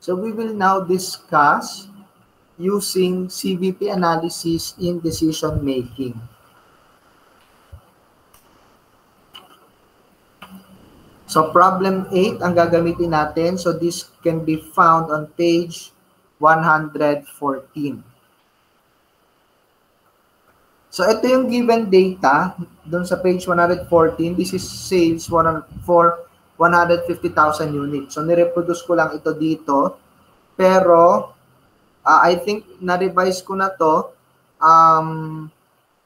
So we will now discuss using CVP analysis in decision making. So problem 8 ang gagamitin natin. So this can be found on page 114. So ito yung given data doon sa page 114. This is sales for 150,000 units. So nireproduce ko lang ito dito. Pero I think na-revise ko na to.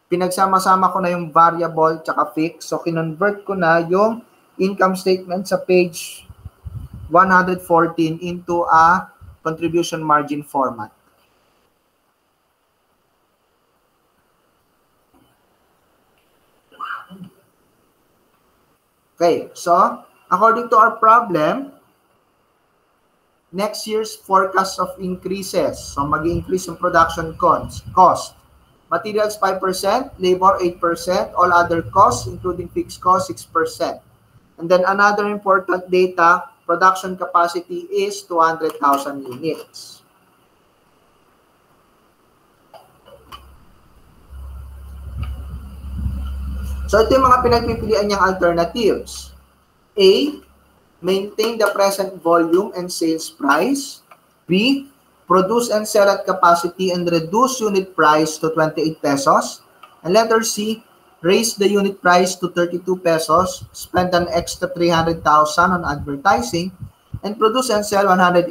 Pinagsama-sama ko na yung variable tsaka fixed. So kinonvert ko na yung income statement sa page 114 into a contribution margin format. Okay, so according to our problem, next year's forecast of increases. So mag-increase yung production cost. Materials 5%, labor 8%, all other costs including fixed costs 6%. And then another important data, production capacity is 200,000 units. So ito yung mga pinagpipilian niyang alternatives. A, maintain the present volume and sales price. B, produce and sell at capacity and reduce unit price to 28 pesos. And letter C, raise the unit price to 32 pesos, spend an extra 300,000 on advertising, and produce and sell 180,000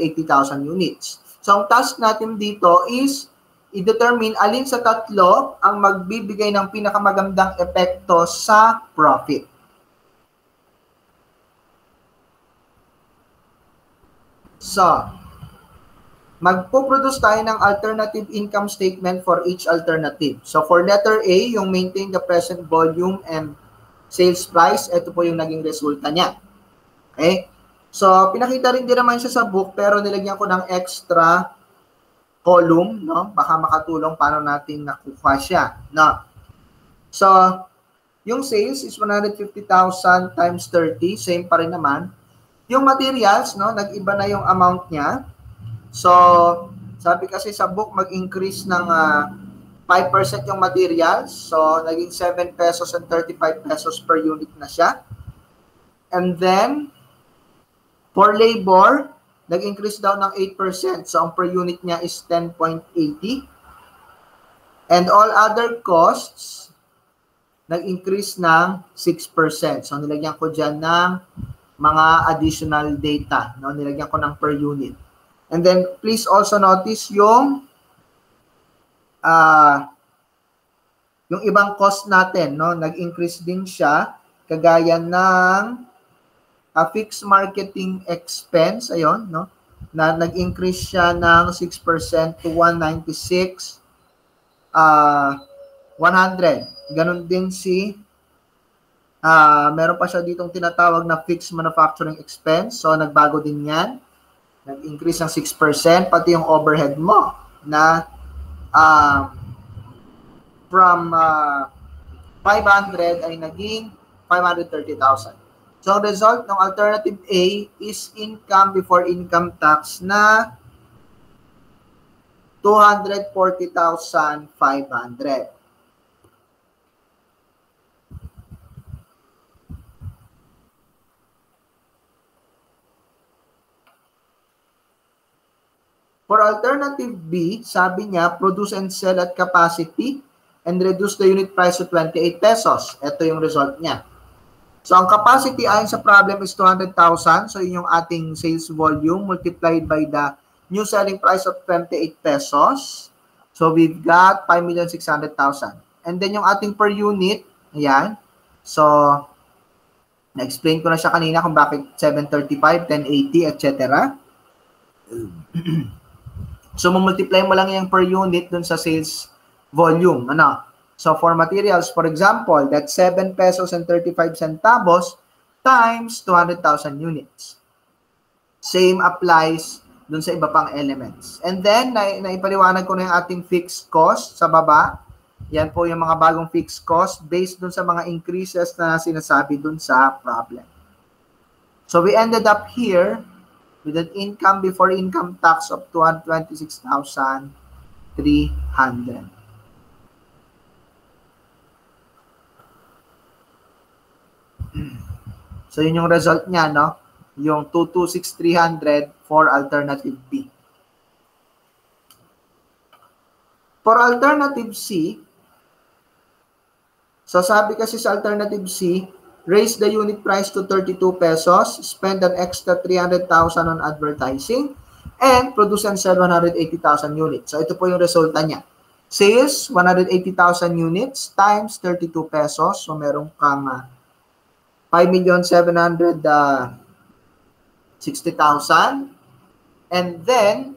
units. So ang task natin dito is i-determine alin sa tatlo ang magbibigay ng pinakamagandang epekto sa profit. So, magpo-produce tayo ng alternative income statement for each alternative. So, for letter A, yung maintain the present volume and sales price, ito po yung naging resulta niya. Okay? So, pinakita rin din naman siya sa book, pero nilagyan ko ng extra column, no? Baka makatulong paano natin nakuha siya, no? So, yung sales is 150,000 times 30, same pa rin naman. Yung materials, no, nag-iba na yung amount niya. So, sabi kasi sa book, mag-increase ng 5% yung materials. So, naging 7 pesos and 35 pesos per unit na siya. And then, for labor, nag-increase daw ng 8%. So, ang per unit niya is 10.80. And all other costs, nag-increase ng 6%. So, nilagyan ko dyan ng mga additional data. No? Nilagyan ko ng per unit. And then, please also notice yung ibang cost natin. No? Nag-increase din siya. Kagaya ng fixed marketing expense, ayun, no? Na nag-increase siya ng 6% to 196, 100. Ganon din si, meron pa siya ditong tinatawag na fixed manufacturing expense. So, nagbago din yan. Nag-increase ng 6%, pati yung overhead mo na from 500 ay naging 530,000. So, ang result ng alternative A is income before income tax na 240,500. For alternative B, sabi niya, produce and sell at capacity and reduce the unit price to 28 pesos. Ito yung result niya. So, ang capacity ayon sa problem is 200,000. So, yun yung ating sales volume multiplied by the new selling price of 28 pesos. So, we've got 5,600,000. And then, yung ating per unit, ayan. So, na-explain ko na siya kanina kung bakit 735, 1080, etc. So, multiply mo lang yung per unit dun sa sales volume. Ano? So, for materials, for example, that's 7 pesos and 35 centavos times 200,000 units. Same applies dun sa iba pang elements. And then, naipaliwanag ko na yung ating fixed cost sa baba. Yan po yung mga bagong fixed cost based dun sa mga increases na sinasabi dun sa problem. So, we ended up here with an income before income tax of 226,300. So, yun yung result niya, no? Yung 226,300 for alternative B. For alternative C, so sabi kasi sa alternative C, raise the unit price to 32 pesos, spend an extra 300,000 on advertising, and produce and sell 180,000 units. So ito po yung resulta niya. Sales, 180,000 units times 32 pesos. So meron kang 5,760,000. And then,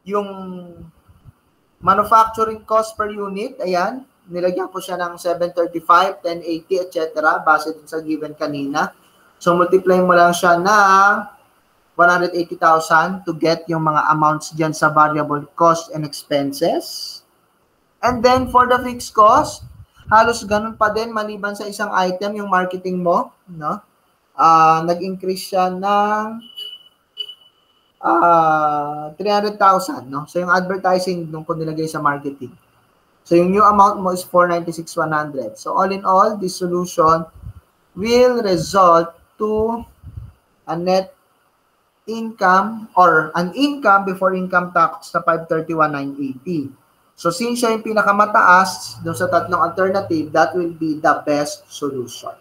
yung manufacturing cost per unit, ayan, nilagyan ko siya ng 735, 1080, etc. base dun sa given kanina. So, multiply mo lang siya na 180,000 to get yung mga amounts dyan sa variable cost and expenses. And then, for the fixed cost, halos ganun pa din, maliban sa isang item, yung marketing mo, no? Nag-increase siya ng 300,000, no? So, yung advertising nung ko nilagay sa marketing. So, yung new amount mo is 496,100. So, all in all, this solution will result to a net income or an income before income tax na 531,980. So, since siya yung pinakamataas doon sa tatlong alternative, that will be the best solution.